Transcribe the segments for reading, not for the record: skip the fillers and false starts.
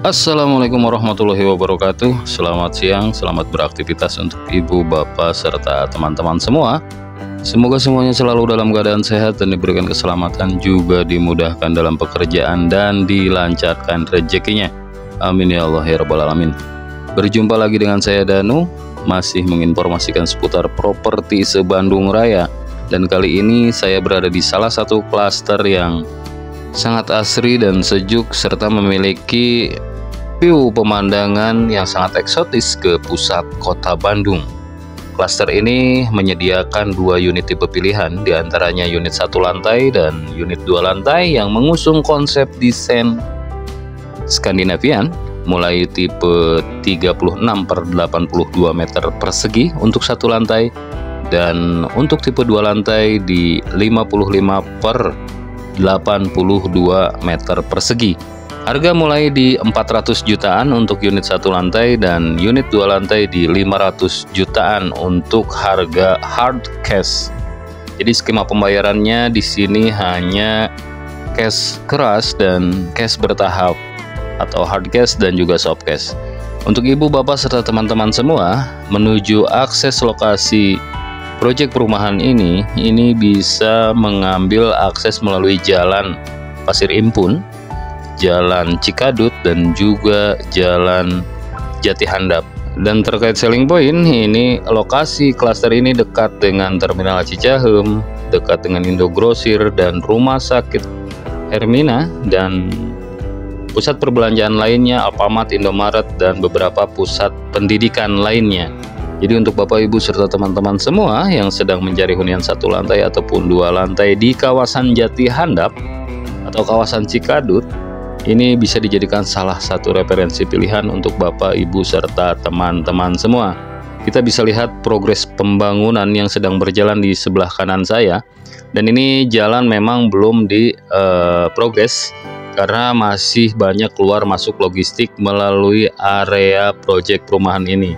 Assalamualaikum warahmatullahi wabarakatuh. Selamat siang, selamat beraktivitas untuk ibu, bapak, serta teman-teman semua. Semoga semuanya selalu dalam keadaan sehat dan diberikan keselamatan, juga dimudahkan dalam pekerjaan dan dilancarkan rezekinya. Amin ya Allah ya Rabbal Alamin. Berjumpa lagi dengan saya Danu, masih menginformasikan seputar properti se-Bandung Raya. Dan kali ini saya berada di salah satu klaster yang sangat asri dan sejuk, serta memiliki view pemandangan yang sangat eksotis ke pusat kota Bandung. Klaster ini menyediakan dua unit tipe pilihan, diantaranya unit 1 lantai dan unit 2 lantai yang mengusung konsep desain Skandinavian, mulai tipe 36/82 meter persegi untuk 1 lantai, dan untuk tipe 2 lantai di 55/82 meter persegi. Harga mulai di 400 jutaan untuk unit 1 lantai dan unit 2 lantai di 500 jutaan untuk harga hard cash. Jadi skema pembayarannya di sini hanya cash keras dan cash bertahap, atau hard cash dan juga soft cash. Untuk ibu, bapak, serta teman-teman semua, menuju akses lokasi proyek perumahan ini bisa mengambil akses melalui jalan Pasir Impun, Jalan Cikadut, dan juga Jalan Jati Handap. Dan terkait selling point, ini lokasi klaster ini dekat dengan Terminal Cicahem, dekat dengan Indogrosir dan Rumah Sakit Hermina, dan pusat perbelanjaan lainnya Alfamart, Indomaret, dan beberapa pusat pendidikan lainnya. Jadi untuk bapak, ibu, serta teman-teman semua yang sedang mencari hunian 1 lantai ataupun 2 lantai di kawasan Jati Handap atau kawasan Cikadut, ini bisa dijadikan salah satu referensi pilihan untuk bapak, ibu, serta teman-teman semua. Kita bisa lihat progres pembangunan yang sedang berjalan di sebelah kanan saya. Dan ini jalan memang belum progres karena masih banyak keluar masuk logistik melalui area proyek perumahan ini.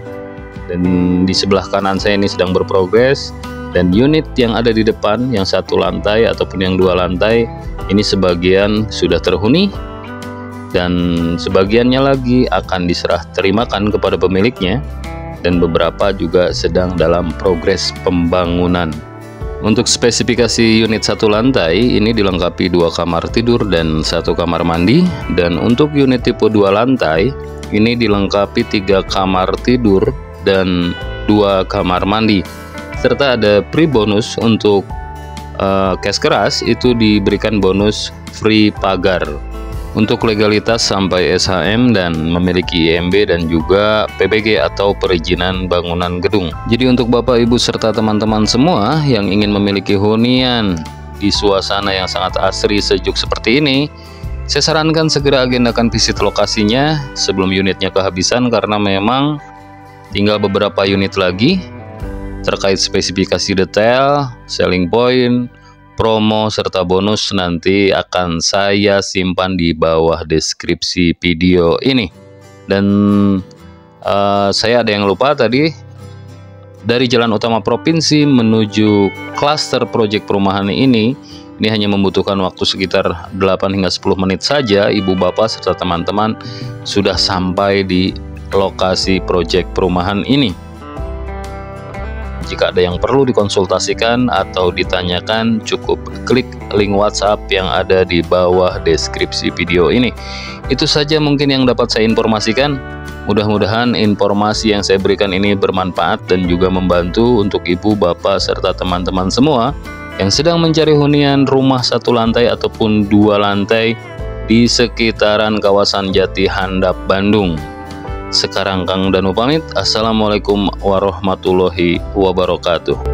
Dan di sebelah kanan saya ini sedang berprogres, dan unit yang ada di depan yang 1 lantai ataupun yang 2 lantai ini sebagian sudah terhuni, dan sebagiannya lagi akan diserah terimakan kepada pemiliknya, dan beberapa juga sedang dalam progres pembangunan. Untuk spesifikasi unit 1 lantai ini dilengkapi 2 kamar tidur dan 1 kamar mandi, dan untuk unit tipe 2 lantai ini dilengkapi 3 kamar tidur dan 2 kamar mandi, serta ada pre bonus untuk cash keras, itu diberikan bonus free pagar. Untuk legalitas sampai SHM dan memiliki IMB dan juga PBG atau perizinan bangunan gedung. Jadi untuk bapak, ibu, serta teman-teman semua yang ingin memiliki hunian di suasana yang sangat asri sejuk seperti ini, saya sarankan segera agendakan visit lokasinya sebelum unitnya kehabisan, karena memang tinggal beberapa unit lagi. Terkait spesifikasi detail, selling point, promo, serta bonus nanti akan saya simpan di bawah deskripsi video ini. Dan saya ada yang lupa tadi, dari jalan utama provinsi menuju klaster proyek perumahan ini hanya membutuhkan waktu sekitar 8 hingga 10 menit saja. Ibu, bapak, serta teman-teman sudah sampai di lokasi proyek perumahan ini. Jika ada yang perlu dikonsultasikan atau ditanyakan, cukup klik link WhatsApp yang ada di bawah deskripsi video ini. Itu saja mungkin yang dapat saya informasikan. Mudah-mudahan informasi yang saya berikan ini bermanfaat dan juga membantu untuk ibu, bapak, serta teman-teman semua yang sedang mencari hunian rumah 1 lantai ataupun 2 lantai di sekitaran kawasan Jati Handap, Bandung. Sekarang Kang Danu pamit. Assalamualaikum warahmatullahi wabarakatuh.